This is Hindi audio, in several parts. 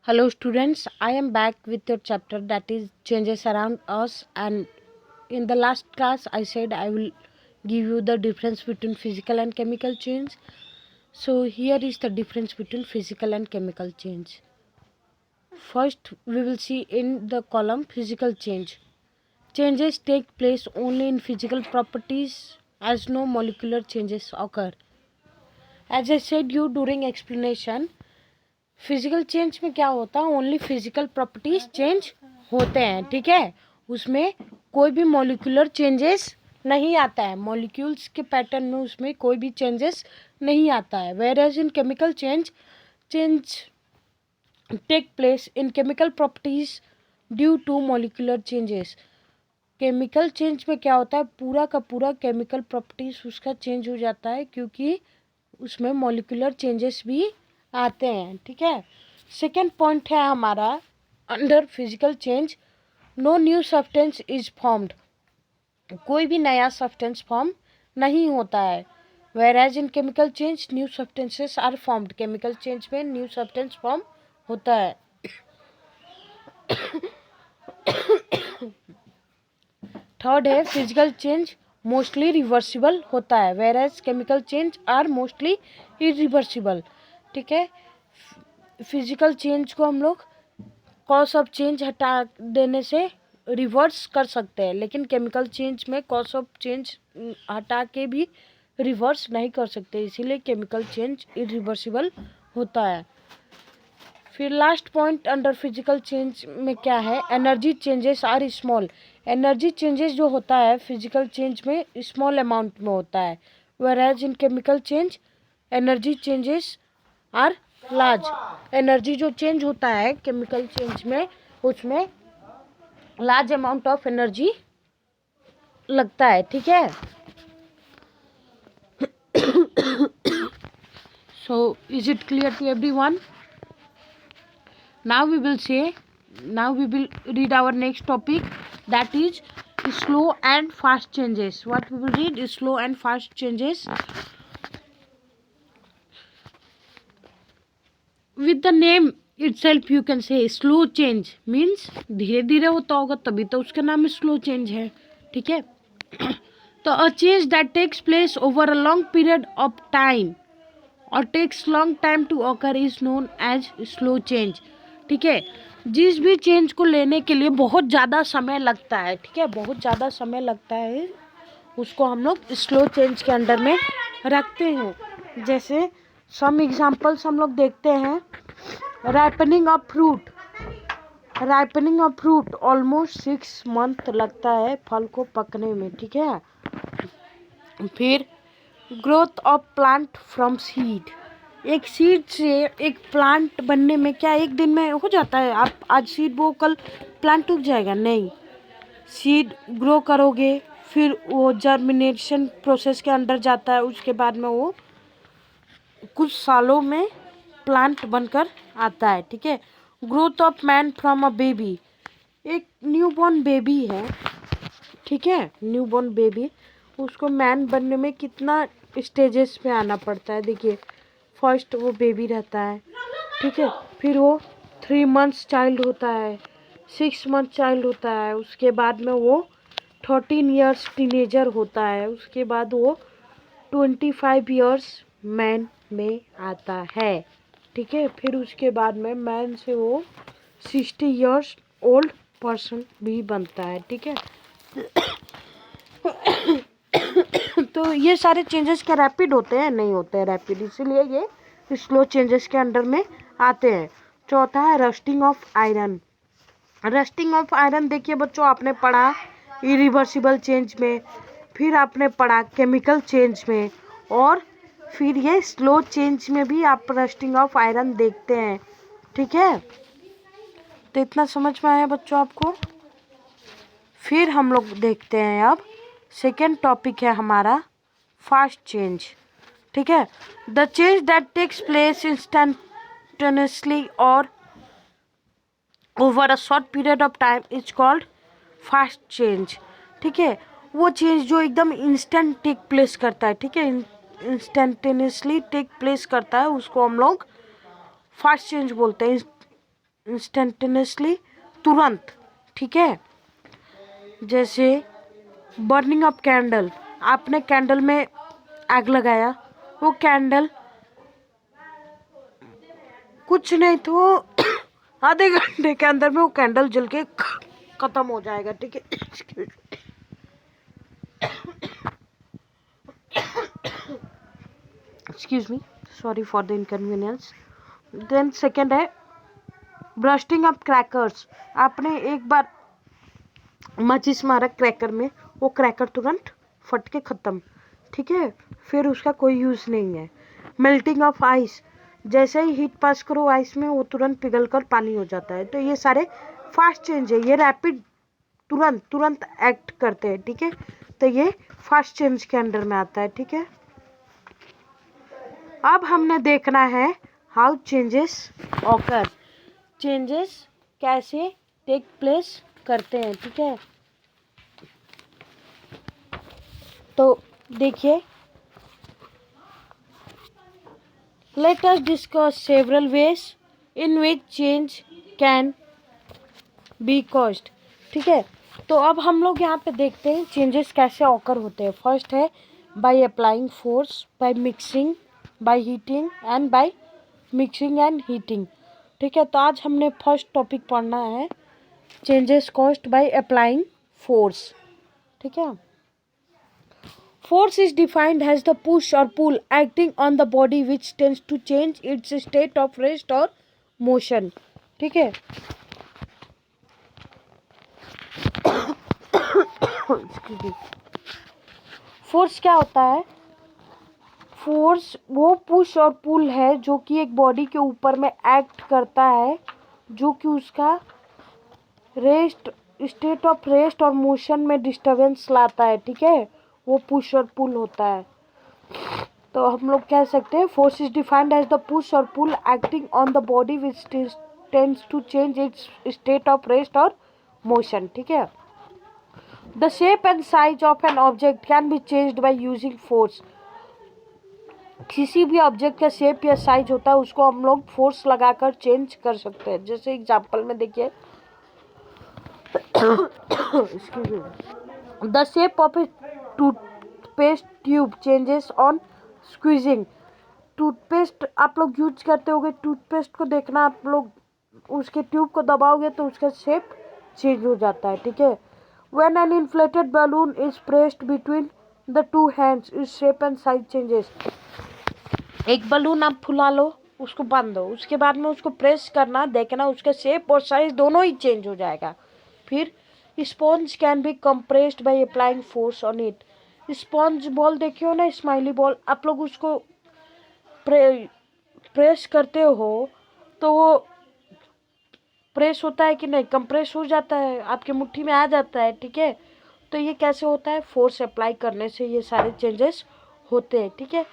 Hello students, I am back with your chapter that is changes around us, and in the last class I said I will give you the difference between physical and chemical change. So here is the difference between physical and chemical change. First we will see in the column physical change. Changes take place only in physical properties as no molecular changes occur. As I said you during explanation, physical change में क्या होता है, ओनली फिजिकल प्रॉपर्टीज चेंज होते हैं, ठीक है. उसमें कोई भी मॉलिक्यूलर चेंजेस नहीं आता है, मॉलिक्यूल्स के पैटर्न में उसमें कोई भी चेंजेस नहीं आता है. Whereas in chemical change take place in chemical properties due to molecular changes. Chemical change में क्या होता है, पूरा का पूरा केमिकल प्रॉपर्टीज उसका चेंज हो जाता है क्योंकि उसमें मॉलिक्यूलर चेंजेस भी आते हैं, ठीक है. सेकेंड पॉइंट है हमारा under physical change, no new substance is formed. कोई भी नया सब्सटेंस फॉर्म नहीं होता है. Whereas in chemical change new substances are formed. Chemical change में न्यू सब्सटेंस फॉर्म होता है. थर्ड है फिजिकल चेंज मोस्टली रिवर्सिबल होता है, whereas chemical change are mostly irreversible, ठीक है. फिजिकल चेंज को हम लोग कॉज ऑफ चेंज हटा देने से रिवर्स कर सकते हैं, लेकिन केमिकल चेंज में कॉज ऑफ चेंज हटा के भी रिवर्स नहीं कर सकते, इसीलिए केमिकल चेंज इरिवर्सिबल होता है. फिर last point under physical change में क्या है, energy changes are small. Energy changes जो होता है फिजिकल चेंज में स्मॉल अमाउंट में होता है, whereas in chemical change energy changes are large. Energy जो चेंज होता है केमिकल चेंज में उसमें लार्ज अमाउंट ऑफ एनर्जी लगता है, ठीक है. So is it clear to everyone? Now we will read our next topic, that is slow and fast changes. What we will read is slow and fast changes. With the name itself you can say slow change means धीरे धीरे होता होगा तभी तो उसका नाम स्लो चेंज है, ठीक है. तो a change that takes place over a long period of time or takes long time to occur is known as slow change, ठीक है. जिस भी चेंज को लेने के लिए बहुत ज़्यादा समय लगता है, ठीक है, बहुत ज़्यादा समय लगता है, उसको हम लोग स्लो चेंज के अंडर में रखते हैं. जैसे सम एग्जांपल्स हम लोग देखते हैं, ripening of fruit. Ripening of fruit almost 6 month लगता है फल को पकने में, ठीक है. फिर growth of plant from seed. एक सीड से एक प्लांट बनने में क्या एक दिन में हो जाता है? आप आज सीड बो कल प्लांट उग जाएगा? नहीं. सीड ग्रो करोगे, फिर वो जर्मिनेशन प्रोसेस के अंदर जाता है, उसके बाद में वो कुछ सालों में प्लांट बनकर आता है, ठीक है. Growth of man from a baby. एक न्यूबॉर्न बेबी है, ठीक है, न्यूबॉर्न बेबी, उसको मैन बनने में कितना स्टेजेस पे आना पड़ता है. देखिए, फर्स्ट वो बेबी रहता है, ठीक है, फिर वो 3 मंथ्स चाइल्ड होता है, 6 मंथ चाइल्ड होता है, उसके बाद में वो 13 ईयर्स टीनेजर होता है, उसके बाद वो 25 ईयर्स मैन में आता है, ठीक है. फिर उसके बाद में मैन से वो 60 ईयर्स ओल्ड पर्सन भी बनता है, ठीक है. तो ये सारे चेंजेस क्या रैपिड होते हैं? नहीं होते हैं रैपिड, इसीलिए ये स्लो चेंजेस के अंडर में आते हैं. चौथा है rusting of iron. Rusting of iron देखिए बच्चों, आपने पढ़ा इरिवर्सिबल चेंज में, फिर आपने पढ़ा केमिकल चेंज में, और फिर ये स्लो चेंज में भी आप रस्टिंग ऑफ आयरन देखते हैं, ठीक है. तो इतना समझ में आया बच्चों आपको? फिर हम लोग देखते हैं अब सेकेंड टॉपिक है हमारा फास्ट चेंज, ठीक है. The change that takes place instantaneously और over a short period of time is called fast change, ठीक है. वो चेंज जो एकदम इंस्टेंट टेक प्लेस करता है, ठीक है, इंस्टेंटेनियसली टेक प्लेस करता है, उसको हम लोग फास्ट चेंज बोलते हैं. इंस्टेंटेनियसली, तुरंत, ठीक है। जैसे बर्निंग अप कैंडल, आपने कैंडल में आग लगाया, वो कैंडल कुछ नहीं तो आधे घंटे के अंदर में वो कैंडल जल के खत्म हो जाएगा, ठीक है। Excuse me, sorry for the inconvenience. Then second है ब्रस्टिंग अप क्रैकर्स, आपने एक बार माचिस मारा क्रैकर में, वो क्रैकर तुरंत फट के ख़त्म, ठीक है, फिर उसका कोई यूज़ नहीं है। मेल्टिंग ऑफ आइस, जैसे ही हीट पास करो आइस में, वो तुरंत पिघल कर पानी हो जाता है। तो ये सारे फास्ट चेंज है, ये रैपिड, तुरंत तुरंत एक्ट करते हैं, ठीक है। तो ये फास्ट चेंज के अंडर में आता है, ठीक है। अब हमने देखना है हाउ चेंजेस ऑकर, चेंजेस कैसे टेक प्लेस करते हैं, ठीक है। तो देखिए, let us discuss several ways in which change can be caused, ठीक है। तो अब हम लोग यहाँ पे देखते हैं चेंजेस कैसे ऑकर होते हैं। फर्स्ट है by applying force, by mixing, by heating and by mixing and heating, ठीक है। तो आज हमने फर्स्ट टॉपिक पढ़ना है changes caused by applying force, ठीक है। Force is defined as the push और pull acting on the body which tends to change its state of rest और मोशन, ठीक है। फोर्स क्या होता है? फोर्स वो पुश और पुल है जो कि एक बॉडी के ऊपर में एक्ट करता है, जो कि उसका रेस्ट, स्टेट ऑफ रेस्ट और मोशन में डिस्टरबेंस लाता है, ठीक है। वो पुश और पुल होता है। तो हम लोग कह सकते हैं force is defined as the push और pull acting on the body which tends to change its state of rest और मोशन, ठीक है। The shape and size of an object can be changed by using force, किसी भी ऑब्जेक्ट का शेप या साइज होता है उसको हम लोग फोर्स लगाकर चेंज कर सकते हैं। जैसे एग्जांपल में देखिए, the shape of A toothpaste tube changes on squeezing, toothpaste आप लोग यूज करते होगे, टूथपेस्ट को देखना, आप लोग उसके ट्यूब को दबाओगे तो उसका शेप चेंज हो जाता है, ठीक है। When an inflated balloon is pressed between the two hands is shape and size changes, एक बलून आप फुला लो, उसको बांध दो, उसके बाद में उसको प्रेस करना, देखना उसका शेप और साइज दोनों ही चेंज हो जाएगा। फिर sponge can be compressed bye applying force on it, sponge ball देखियो ना, स्माइली बॉल, आप लोग उसको प्रेस करते हो तो वो प्रेस होता है कि नहीं, कंप्रेस हो जाता है, आपके मुट्ठी में आ जाता है, ठीक है। तो ये कैसे होता है? फोर्स अप्लाई करने से ये सारे चेंजेस होते हैं, ठीक है।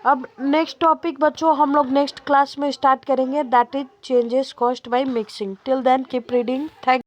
अब नेक्स्ट टॉपिक बच्चों हम लोग नेक्स्ट क्लास में स्टार्ट करेंगे, that is changes caused by mixing. Till then keep reading. Thank